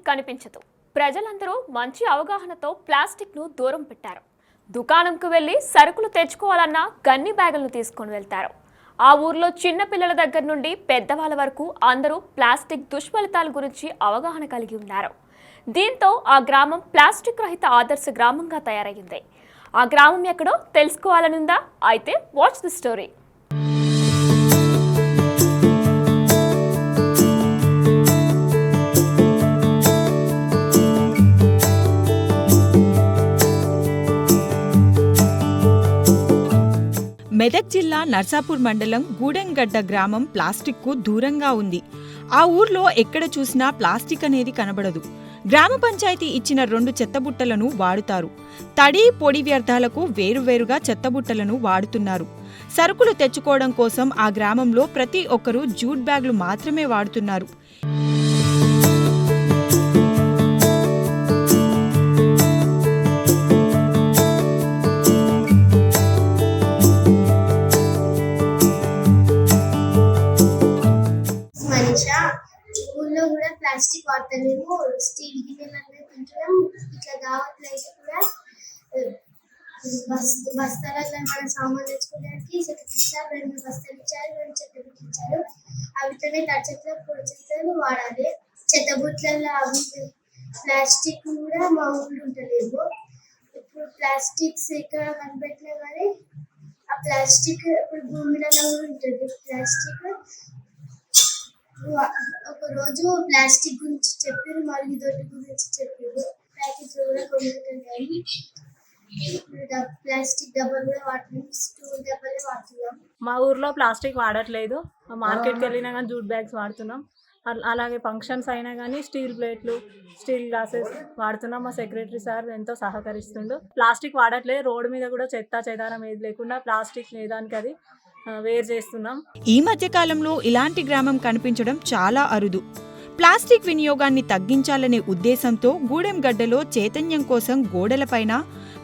Plastic కనిపించదు. ప్రజలందరూ మంచి అవగాహనతో ప్లాస్టిక్ను దూరం పెట్టారు. దుకాణంకు వెళ్లి సరుకులు తెచ్చుకోవాలన్నా గన్ని బ్యాగులను తీసుకొని వెళ్తారు. ఆ ఊర్లో చిన్న పిల్లల దగ్గర నుండి పెద్దవాళ్ళ వరకు అందరూ ప్లాస్టిక్ దుష్ఫలితాల గురించి అవగాహన కలిగి ఉన్నారు. దీంతో ఆ గ్రామం ప్లాస్టిక్ రహిత ఆదర్శ గ్రామంగా తయారైంది. ఆ గ్రామం ఎక్కడో తెలుసుకోవాలనుందా? అయితే వాచ్ ది స్టోరీ. మెదక్ జిల్లా నర్సాపూర్ మండలం గూడెంగడ్డ గ్రామం ప్లాస్టిక్ కు దూరంగా ఉంది. ఆ ఊర్లో ఎక్కడ చూసినా ప్లాస్టిక్ అనేది కనబడదు. గ్రామ పంచాయతీ ఇచ్చిన 2 చెత్తబుట్టలను వాడుతారు. తడి పొడి వ్యర్థాలకు వేరువేరుగా చెత్తబుట్టలను వాడుతున్నారు. సరుకులు తెచ్చుకోవడం కోసం ఆ గ్రామంలో ప్రతి ఒక్కరూ జూట్ బ్యాగులు మాత్రమే వాడుతున్నారు. ఊళ్ళో కూడా ప్లాస్టిక్ వాడతలేము. స్టీల్ గిన్నెలన్నీ తింటున్నాం. ఇట్లా దావత్లు అయితే కూడా బస్తాలలో మన సామాన్ తెచ్చుకోవడానికి ఇచ్చారు. 2 బస్తాలు ఇచ్చారు, 2 చెత్తబుట్లు ఇచ్చారు. అవితోనే తడి చెత్తలు పొడి చెత్తలు వాడాలి. చెత్తబుట్లలో అవి ప్లాస్టిక్ కూడా మా ఊళ్ళో ఉంటలేవు. ఇప్పుడు ప్లాస్టిక్స్ ఎక్కడ కనిపెట్టినా కానీ ఆ ప్లాస్టిక్ ఇప్పుడు భూమిలో కూడా ఉంటుంది. ప్లాస్టిక్ ఒక రోజు ప్లాస్టిక్ గురించి చెప్పారు, మరుగుదొడ్డి గురించి చెప్పారు. ప్యాకెట్లు కూడా కొనుక్కుంటాయి. ప్లాస్టిక్ డబ్బాలు కూడా వాడుతున్నాం, స్టూల్ డబ్బాలే వాడుతున్నాం. మా ఊర్లో ప్లాస్టిక్ వాడట్లేదు. మార్కెట్కి వెళ్ళినా కానీ జూట్ బ్యాగ్స్ వాడుతున్నాం. అలాగే ఫంక్షన్స్ అయినా కానీ స్టీల్ ప్లేట్లు, స్టీల్ గ్లాసెస్ వాడుతున్నాం. మా సెక్రటరీ సార్ ఎంతో సహకరిస్తుండు. ప్లాస్టిక్ వాడట్లేదు. రోడ్డు మీద కూడా చెత్త చెదారం ఏది లేకుండా ప్లాస్టిక్ ఏదానికి అది వేరు చేస్తున్నాం. ఈ మధ్య కాలంలో ఇలాంటి గ్రామం కనిపించడం చాలా అరుదు. ప్లాస్టిక్ వినియోగాన్ని తగ్గించాలనే ఉద్దేశంతో గూడెంగడ్డలో చైతన్యం కోసం గోడలపైన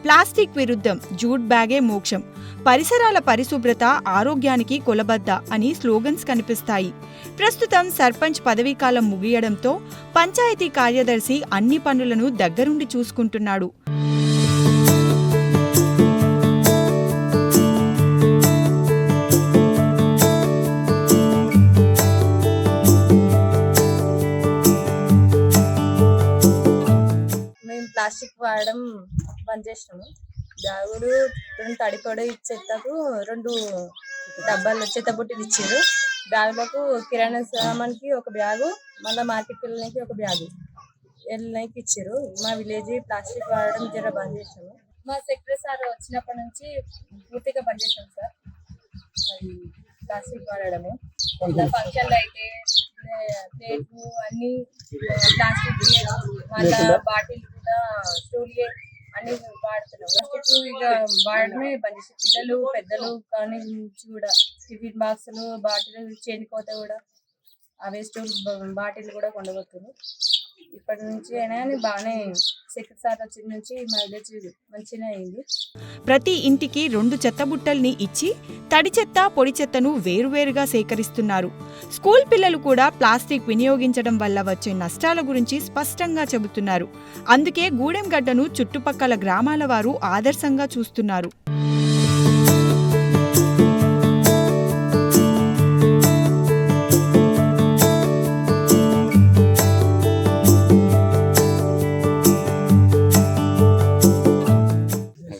ప్లాస్టిక్ విరుద్ధం, జూట్ బ్యాగే మోక్షం, పరిసరాల పరిశుభ్రత ఆరోగ్యానికి కొలబద్ద అని స్లోగన్స్ కనిపిస్తాయి. ప్రస్తుతం సర్పంచ్ పదవీకాలం ముగియడంతో పంచాయతీ కార్యదర్శి అన్ని పనులను దగ్గరుండి చూసుకుంటున్నాడు. ప్లాస్టిక్ వాడడం బంద్ చేసినాము. బ్యాగులు 2 తడిపొడి చెత్తకు 2 డబ్బాలు చెత్తబుట్టలు ఇచ్చారు. బ్యాగులకు కిరాణా సామాన్కి 1 బ్యాగు, మళ్ళీ మార్కెట్కి వెళ్ళడానికి 1 బ్యాగు వెళ్ళడానికి ఇచ్చారు. మా విలేజ్ ప్లాస్టిక్ వాడడం జర బంద్ చేసాము. మా సెక్రటరీ సార్ వచ్చినప్పటి నుంచి పూర్తిగా బంద్ చేసాం సార్. అది ప్లాస్టిక్ వాడడము ఫంక్షన్లు అయితే ప్లేట్లు అన్ని ప్లాస్టిక్, మళ్ళీ బాటిల్ కూడా స్టూల్ అన్ని వాడుతున్నాం. ప్లాస్టిక్ ఇక వాడడమే బంద్ చేసి పిల్లలు పెద్దలు కానీ కూడా టిఫిన్ బాక్సులు బాటిల్ చేనిపోతే కూడా అవే స్టూల్ బాటిల్ కూడా కొండబోతున్నారు. ఇప్పటి నుంచి అయినా కానీ బాగానే సెక్రటరీ సార్ వచ్చిన నుంచి మా విలేజ్ మంచిగా అయింది. ప్రతి ఇంటికి 2 చెత్తబుట్టల్ని ఇచ్చి తడి చెత్త పొడి చెత్తను వేరువేరుగా సేకరిస్తున్నారు. స్కూల్ పిల్లలు కూడా ప్లాస్టిక్ వినియోగించడం వల్ల వచ్చే నష్టాల గురించి స్పష్టంగా చెబుతున్నారు. అందుకే గూడెంగడ్డను చుట్టుపక్కల గ్రామాల వారు ఆదర్శంగా చూస్తున్నారు.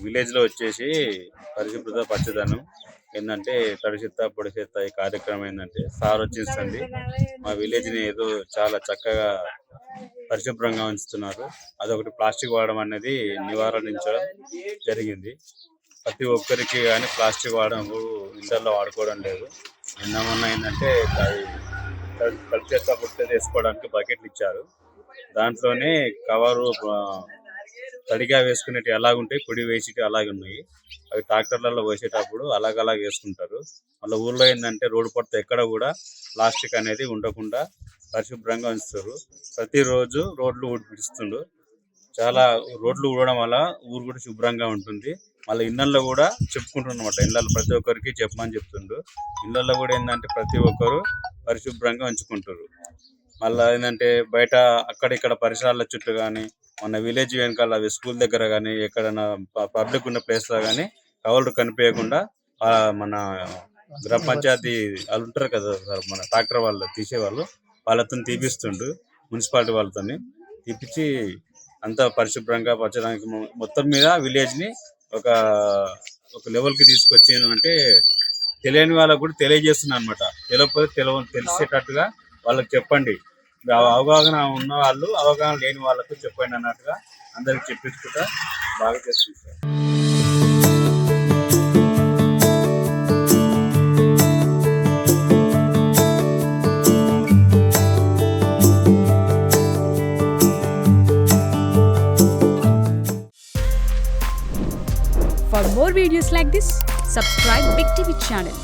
విలేజ్లో వచ్చేసి పరిశుభ్రత పచ్చదనం ఏంటంటే తడి చెత్త పొడి చెత్త ఈ కార్యక్రమం ఏంటంటే సార్ వచ్చిస్తుంది. మా విలేజ్ని ఏదో చాలా చక్కగా పరిశుభ్రంగా ఉంచుతున్నారు. అదొకటి ప్లాస్టిక్ వాడడం అనేది నివారించడం జరిగింది. ప్రతి ఒక్కరికి కానీ ప్లాస్టిక్ వాడడం ఇంట్లో వాడుకోవడం లేదు. నిన్న ఏంటంటే తడి చెత్త పొడి వేసుకోవడానికి బకెట్లు ఇచ్చారు. దాంట్లోనే కవరు తడిగా వేసుకునేవి ఎలాగుంటాయి, పొడి వేసేవి అలాగే ఉన్నాయి. అవి ట్రాక్టర్లలో వేసేటప్పుడు అలాగ వేసుకుంటారు. మళ్ళీ ఊళ్ళో ఏంటంటే రోడ్డు పడితే ఎక్కడ కూడా ప్లాస్టిక్ అనేది ఉండకుండా పరిశుభ్రంగా ఉంచుతారు. ప్రతిరోజు రోడ్లు ఊడిపిస్తుండ్రు. చాలా రోడ్లు ఊడడం వల్ల ఊరు కూడా శుభ్రంగా ఉంటుంది. మళ్ళీ ఇళ్ళల్లో కూడా చెప్పుకుంటున్నమాట. ఇళ్ళల్లో ప్రతి ఒక్కరికి చెప్పమని చెప్తుండ్రు. ఇళ్ళల్లో కూడా ఏంటంటే ప్రతి ఒక్కరు పరిశుభ్రంగా ఉంచుకుంటారు. మళ్ళీ ఏంటంటే బయట అక్కడిక్కడ పరిసరాల చుట్టూ కానీ మన విలేజ్ వెనకాల స్కూల్ దగ్గర కానీ ఎక్కడైనా పబ్లిక్ ఉన్న ప్లేస్లో కానీ కవర్లు కనిపించకుండా మన గ్రామ పంచాయతీ వాళ్ళు ఉంటారు కదా సార్, మన ట్రాక్టర్ వాళ్ళు తీసేవాళ్ళు వాళ్ళతో తీపిస్తుండు, మున్సిపాలిటీ వాళ్ళతో తీపిచ్చి అంతా పరిశుభ్రంగా పరచడానికి మొత్తం మీద విలేజ్ని ఒక లెవెల్కి తీసుకొచ్చి అంటే తెలియని వాళ్ళకు కూడా తెలియజేస్తున్నాను అనమాట. తెలియకపోతే తెలిసేటట్టుగా వాళ్ళకి చెప్పండి, అవగాహన ఉన్న వాళ్ళు అవగాహన లేని వాళ్ళకు చెప్పండి అన్నట్టుగా అందరికి చెప్పించుకుంటా బాగా చేస్తుంది sir. For more videos like this, subscribe Big TV channel.